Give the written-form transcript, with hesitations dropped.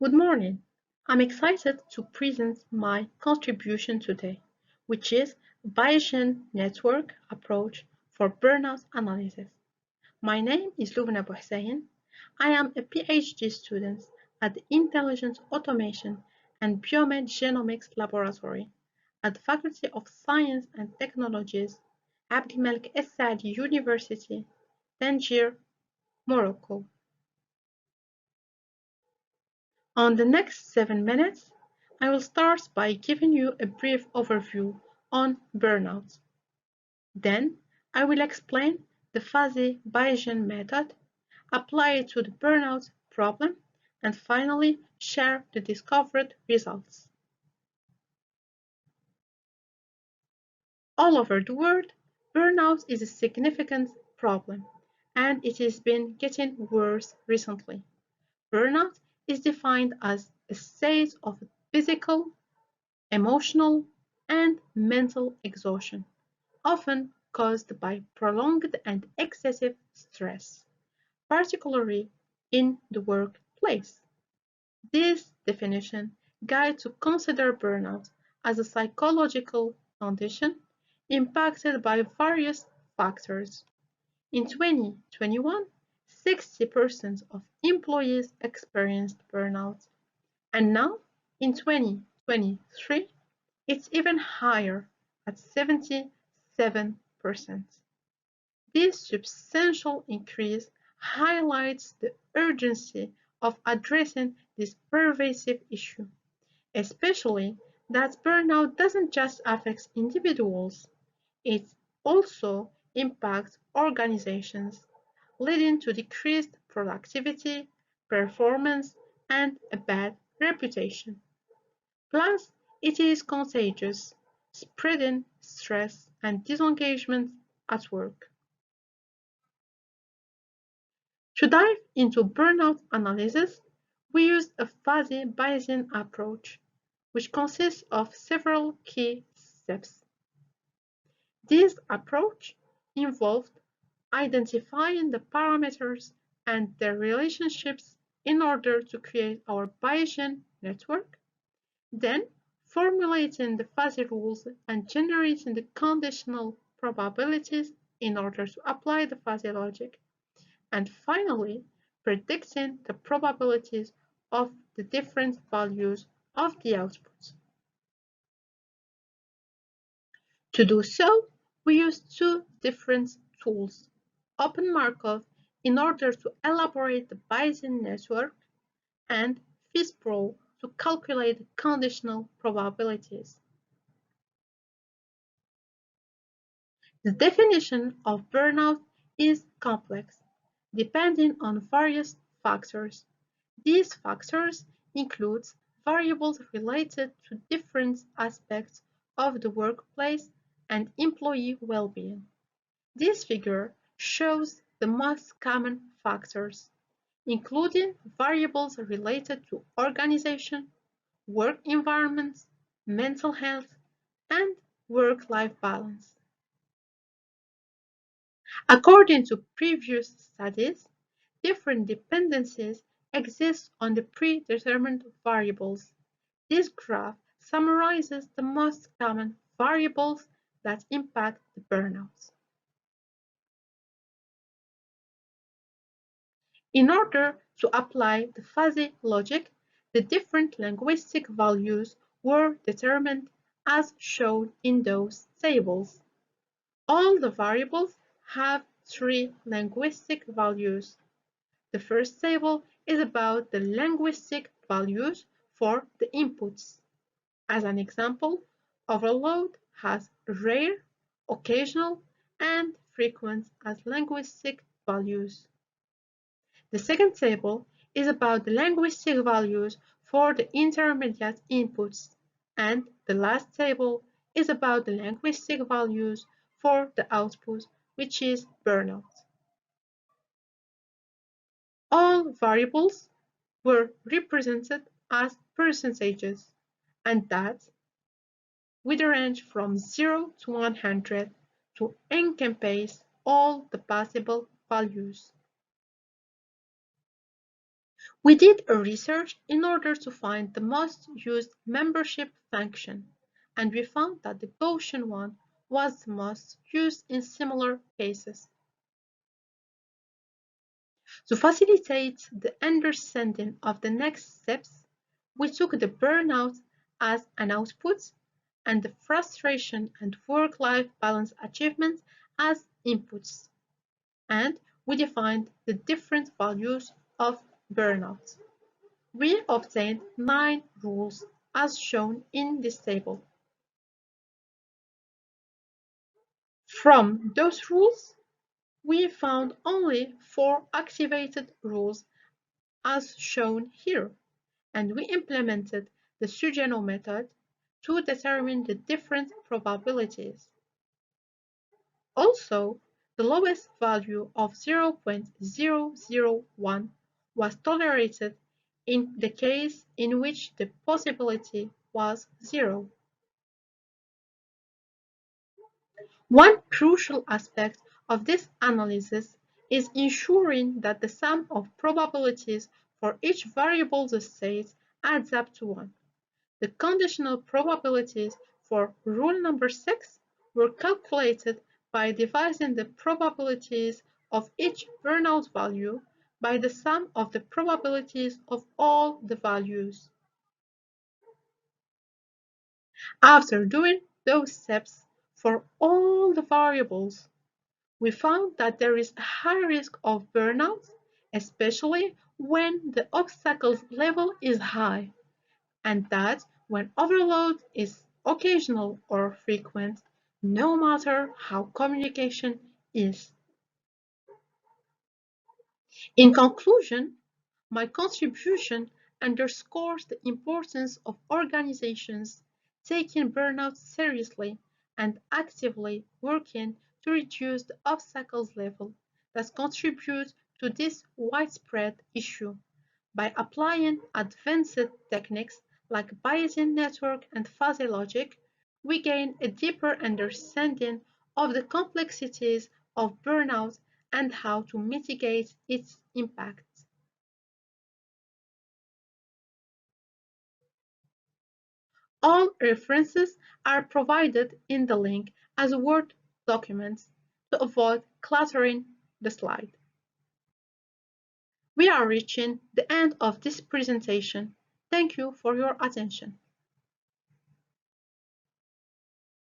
Good morning. I'm excited to present my contribution today, which is Bayesian network approach for burnout analysis. My name is Loubna Bouhsaien. I am a PhD student at the Intelligent Automation and Biomed Genomics Laboratory at the Faculty of Science and Technologies, Abdellah Saadi University, Tangier, Morocco. On the next 7 minutes, I will start by giving you a brief overview on burnout. Then, I will explain the fuzzy Bayesian method, apply it to the burnout problem, and finally share the discovered results. All over the world, burnout is a significant problem, and it has been getting worse recently. Burnout is defined as a state of physical, emotional, and mental exhaustion, often caused by prolonged and excessive stress, particularly in the workplace. This definition guides to consider burnout as a psychological condition impacted by various factors. In 2021, 60% of employees experienced burnout, and now in 2023, it's even higher at 77%. This substantial increase highlights the urgency of addressing this pervasive issue, especially that burnout doesn't just affect individuals, it also impacts organizations, leading to decreased productivity, performance, and a bad reputation. Plus, it is contagious, spreading stress and disengagement at work. To dive into burnout analysis, we used a fuzzy Bayesian approach, which consists of several key steps. This approach involved identifying the parameters and their relationships in order to create our Bayesian network, then formulating the fuzzy rules and generating the conditional probabilities in order to apply the fuzzy logic, and finally predicting the probabilities of the different values of the outputs. To do so, we use two different tools, Open Markov in order to elaborate the Bayesian network and FISPRO to calculate the conditional probabilities. The definition of burnout is complex, depending on various factors. These factors include variables related to different aspects of the workplace and employee well-being. This figure shows the most common factors, including variables related to organization, work environments, mental health, and work-life balance. According to previous studies, different dependencies exist on the predetermined variables. This graph summarizes the most common variables that impact the burnout. In order to apply the fuzzy logic, the different linguistic values were determined as shown in those tables. All the variables have three linguistic values. The first table is about the linguistic values for the inputs. As an example, overload has rare, occasional, and frequent as linguistic values. The second table is about the linguistic values for the intermediate inputs, and the last table is about the linguistic values for the output, which is burnout. All variables were represented as percentages, and that with a range from 0 to 100 to encompass all the possible values. We did a research in order to find the most used membership function, and we found that the Bouhsaien one was the most used in similar cases. To facilitate the understanding of the next steps, we took the burnout as an output and the frustration and work-life balance achievement as inputs, and we defined the different values of burnout. We obtained 9 rules as shown in this table. From those rules, we found only 4 activated rules as shown here, and we implemented the Sugeno method to determine the different probabilities. Also, the lowest value of 0.001 was tolerated in the case in which the possibility was 0. One crucial aspect of this analysis is ensuring that the sum of probabilities for each variable state adds up to 1. The conditional probabilities for rule number 6 were calculated by dividing the probabilities of each burnout value by the sum of the probabilities of all the values. After doing those steps for all the variables, we found that there is a high risk of burnout, especially when the obstacles level is high, and that when overload is occasional or frequent, no matter how communication is. In conclusion, my contribution underscores the importance of organizations taking burnout seriously and actively working to reduce the obstacles level that contribute to this widespread issue. By applying advanced techniques like Bayesian network and fuzzy logic, we gain a deeper understanding of the complexities of burnout and how to mitigate its impacts. All references are provided in the link as Word documents to avoid cluttering the slide. We are reaching the end of this presentation. Thank you for your attention.